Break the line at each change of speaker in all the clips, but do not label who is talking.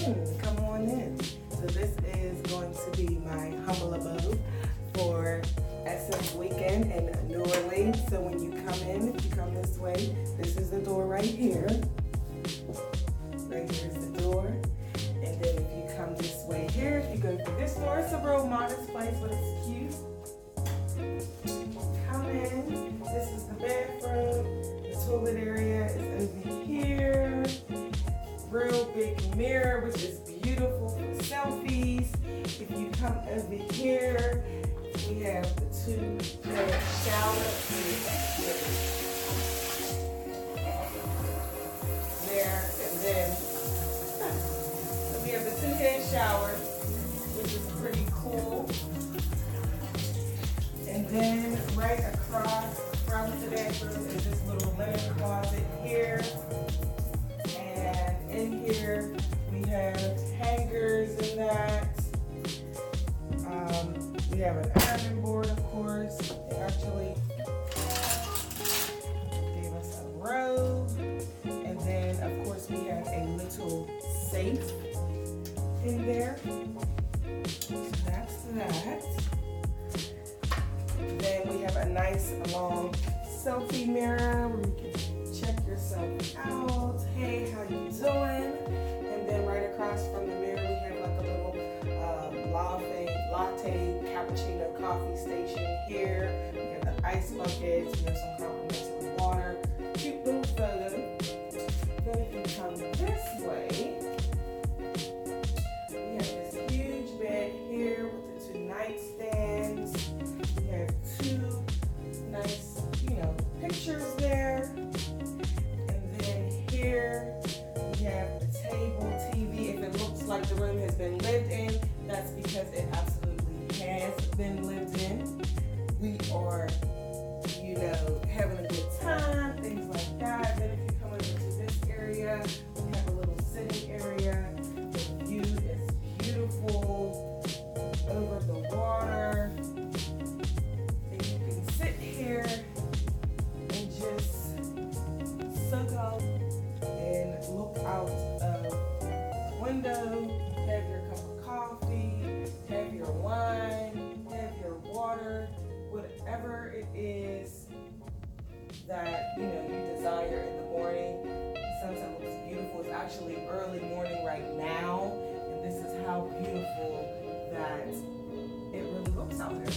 Come on in. So this is going to be my humble abode for Essence Weekend in New Orleans. So when you come in, if you come this way, this is the door right here. Right here is the door. And then if you come this way here, if you go through this door, it's a real modest place, but it's cute. Come in. This is the bathroom. The toilet area is over here. Real big mirror, which is beautiful for selfies. If you come over here, we have the two-head shower there, and then we have the two-head shower, which is pretty cool. And then right across from the bathroom is this little linen closet here. And in here we have hangers in that. We have an ironing board, of course. They actually gave us a robe. And then, of course, we have a little safe in there. So that's that. Then we have a nice long selfie mirror where you can check yourself out. Hey, how you doing? And then right across from the mirror, we have like a little latte cappuccino coffee station here. We have the ice buckets. We have some complimentary water. Cute little photo. Then if you come this way, we have this huge bed here with the two nightstands. We have two nice, pictures there. And then here we have the table TV. If it looks like the room has been lived in, that's because it absolutely has been lived in. We are, having a good time, things like that. Then if you come over to this area, we have a little sitting area. The view is beautiful over the water. And you can sit here and just soak up and look out of the window, have your cup of coffee, have your wine, have your water, whatever it is that you desire in the morning. The sunset looks beautiful. It's actually early morning right now, and this is how beautiful that it really looks out there.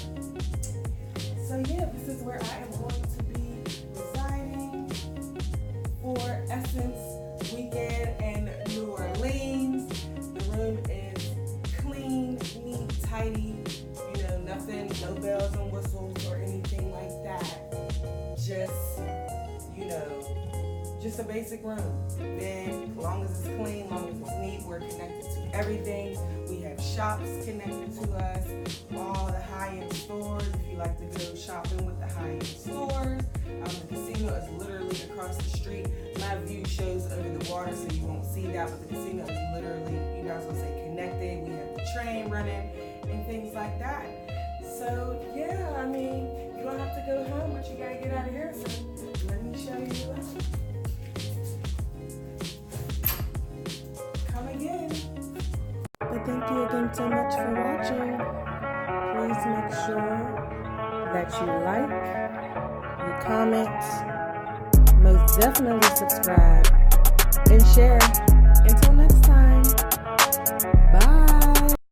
So yeah, this is where I am going to be residing for Essence Weekend in New Orleans. The room is clean, neat, tidy, nothing, no bells and whistles or anything like that. Just a basic room. Big, long as it's clean, long as it's neat, we're connected to everything. We have shops connected to us, all the high-end stores, if you like to go shopping with the high-end stores. The casino is literally across the street. My view shows over the water, so you won't see that, but the casino is literally, connected. We have the train running and things like that. So, yeah, you don't have to go home, but you gotta get out of here, so let me show you out. Come again. But thank you again so much for watching. Please make sure that you like, you comment, most definitely subscribe, and share. Until next time, bye.